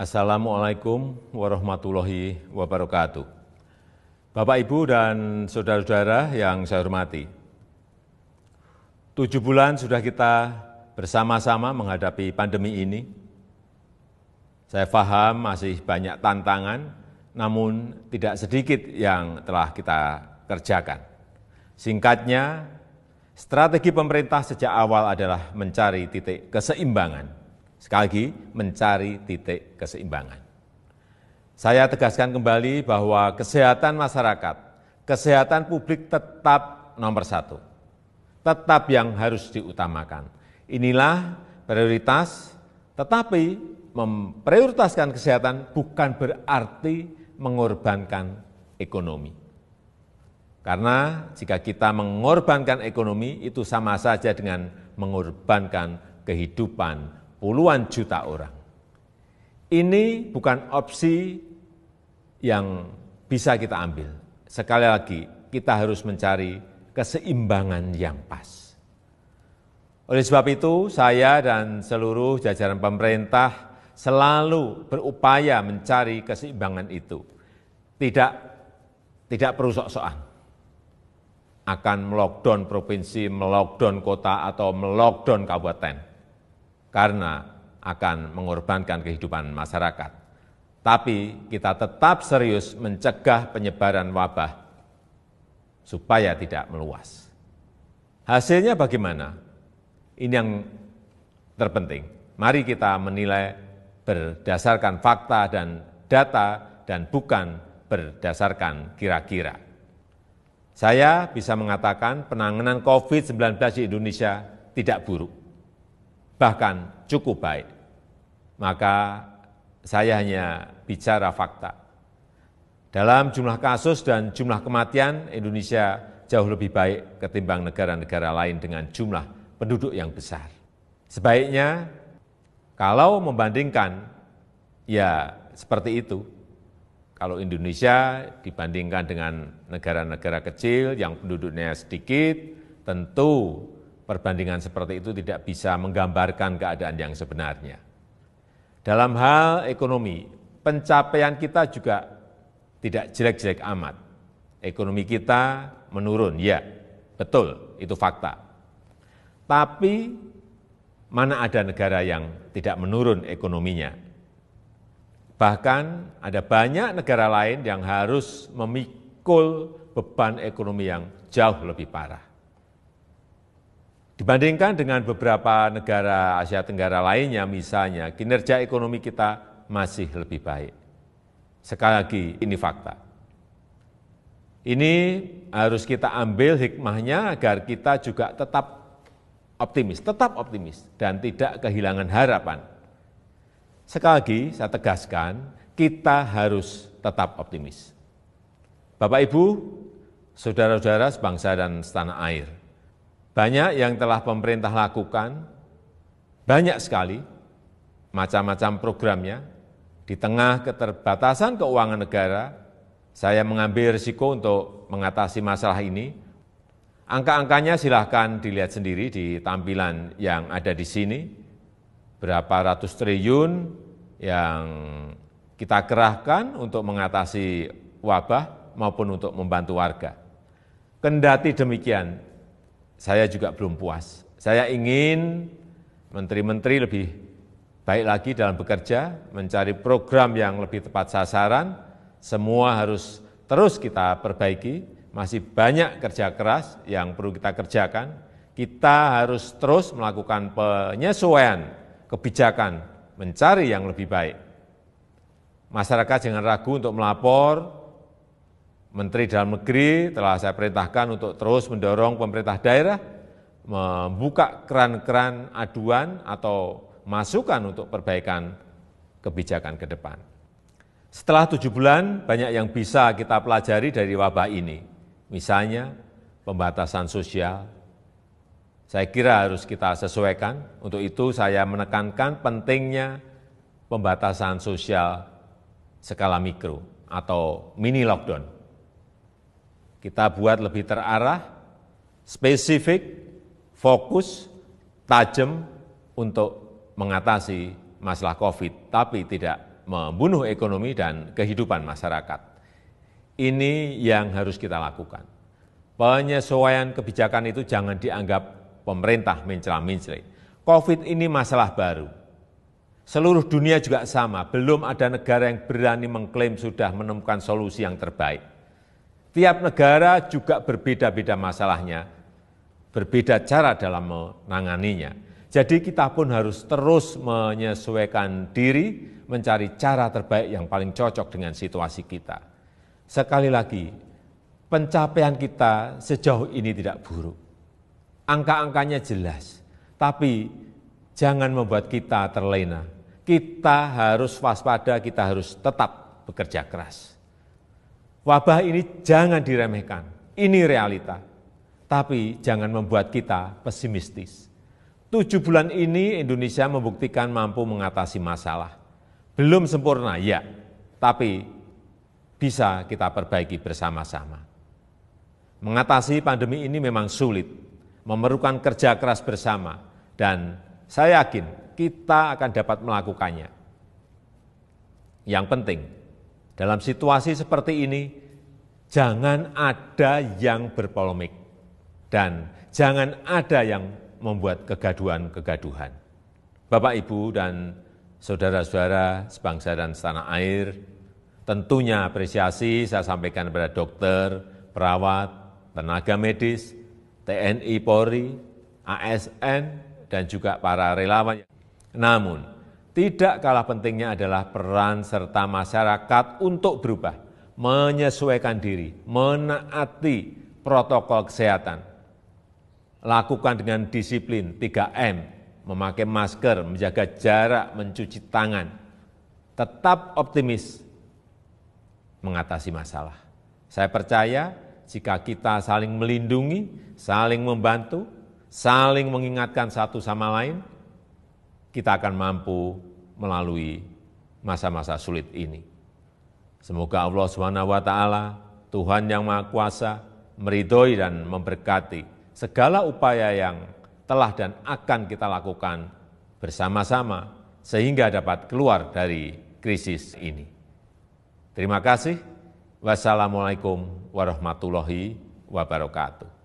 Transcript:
Assalamualaikum warahmatullahi wabarakatuh. Bapak, Ibu, dan saudara-saudara yang saya hormati, 7 bulan sudah kita bersama-sama menghadapi pandemi ini. Saya paham masih banyak tantangan, namun tidak sedikit yang telah kita kerjakan. Singkatnya, strategi pemerintah sejak awal adalah mencari titik keseimbangan. Sekali lagi, mencari titik keseimbangan. Saya tegaskan kembali bahwa kesehatan masyarakat, kesehatan publik tetap nomor 1. Tetap yang harus diutamakan. Inilah prioritas, tetapi memprioritaskan kesehatan bukan berarti mengorbankan ekonomi. Karena jika kita mengorbankan ekonomi, itu sama saja dengan mengorbankan kehidupan puluhan juta orang. Ini bukan opsi yang bisa kita ambil. Sekali lagi, kita harus mencari keseimbangan yang pas. Oleh sebab itu, saya dan seluruh jajaran pemerintah selalu berupaya mencari keseimbangan itu. Tidak perlu sok-sokan akan melockdown provinsi, melockdown kota, atau melockdown kabupaten, karena akan mengorbankan kehidupan masyarakat. Tapi kita tetap serius mencegah penyebaran wabah supaya tidak meluas. Hasilnya bagaimana? Ini yang terpenting. Mari kita menilai berdasarkan fakta dan data dan bukan berdasarkan kira-kira. Saya bisa mengatakan penanganan COVID-19 di Indonesia tidak buruk, bahkan cukup baik. Maka saya hanya bicara fakta. Dalam jumlah kasus dan jumlah kematian, Indonesia jauh lebih baik ketimbang negara-negara lain dengan jumlah penduduk yang besar. Sebaiknya, kalau membandingkan, ya seperti itu. Kalau Indonesia dibandingkan dengan negara-negara kecil yang penduduknya sedikit, tentu perbandingan seperti itu tidak bisa menggambarkan keadaan yang sebenarnya. Dalam hal ekonomi, pencapaian kita juga tidak jelek-jelek amat. Ekonomi kita menurun, ya, betul, itu fakta. Tapi mana ada negara yang tidak menurun ekonominya? Bahkan ada banyak negara lain yang harus memikul beban ekonomi yang jauh lebih parah. Dibandingkan dengan beberapa negara Asia Tenggara lainnya, misalnya, kinerja ekonomi kita masih lebih baik. Sekali lagi, ini fakta. Ini harus kita ambil hikmahnya agar kita juga tetap optimis, dan tidak kehilangan harapan. Sekali lagi, saya tegaskan, kita harus tetap optimis. Bapak, Ibu, saudara-saudara sebangsa dan setanah air, banyak yang telah pemerintah lakukan, banyak sekali macam-macam programnya. Di tengah keterbatasan keuangan negara, saya mengambil risiko untuk mengatasi masalah ini. Angka-angkanya silahkan dilihat sendiri di tampilan yang ada di sini. Berapa ratus triliun yang kita kerahkan untuk mengatasi wabah maupun untuk membantu warga. Kendati demikian, saya juga belum puas. Saya ingin menteri-menteri lebih baik lagi dalam bekerja, mencari program yang lebih tepat sasaran. Semua harus terus kita perbaiki. Masih banyak kerja keras yang perlu kita kerjakan. Kita harus terus melakukan penyesuaian kebijakan, mencari yang lebih baik. Masyarakat jangan ragu untuk melapor. Menteri Dalam Negeri telah saya perintahkan untuk terus mendorong pemerintah daerah membuka keran-keran aduan atau masukan untuk perbaikan kebijakan ke depan. Setelah 7 bulan, banyak yang bisa kita pelajari dari wabah ini. Misalnya, pembatasan sosial. Saya kira harus kita sesuaikan. Untuk itu saya menekankan pentingnya pembatasan sosial skala mikro atau mini lockdown. Kita buat lebih terarah, spesifik, fokus, tajam untuk mengatasi masalah COVID, tapi tidak membunuh ekonomi dan kehidupan masyarakat. Ini yang harus kita lakukan. Penyesuaian kebijakan itu jangan dianggap pemerintah mencela-mencela. COVID ini masalah baru. Seluruh dunia juga sama, belum ada negara yang berani mengklaim sudah menemukan solusi yang terbaik. Tiap negara juga berbeda-beda masalahnya, berbeda cara dalam menanganinya. Jadi kita pun harus terus menyesuaikan diri, mencari cara terbaik yang paling cocok dengan situasi kita. Sekali lagi, pencapaian kita sejauh ini tidak buruk. Angka-angkanya jelas, tapi jangan membuat kita terlena. Kita harus waspada, kita harus tetap bekerja keras. Wabah ini jangan diremehkan, ini realita. Tapi jangan membuat kita pesimistis. 7 bulan ini Indonesia membuktikan mampu mengatasi masalah. Belum sempurna, ya, tapi bisa kita perbaiki bersama-sama. Mengatasi pandemi ini memang sulit, memerlukan kerja keras bersama, dan saya yakin kita akan dapat melakukannya. Yang penting, dalam situasi seperti ini, jangan ada yang berpolemik, dan jangan ada yang membuat kegaduhan-kegaduhan. Bapak, Ibu, dan saudara-saudara sebangsa dan setanah air, tentunya apresiasi saya sampaikan kepada dokter, perawat, tenaga medis, TNI, Polri, ASN, dan juga para relawan. Namun, tidak kalah pentingnya adalah peran serta masyarakat untuk berubah, menyesuaikan diri, menaati protokol kesehatan. Lakukan dengan disiplin 3M, memakai masker, menjaga jarak, mencuci tangan. Tetap optimis mengatasi masalah. Saya percaya jika kita saling melindungi, saling membantu, saling mengingatkan satu sama lain, kita akan mampu melalui masa-masa sulit ini. Semoga Allah SWT, Tuhan yang Maha Kuasa, meridhoi dan memberkati segala upaya yang telah dan akan kita lakukan bersama-sama sehingga dapat keluar dari krisis ini. Terima kasih. Wassalamualaikum warahmatullahi wabarakatuh.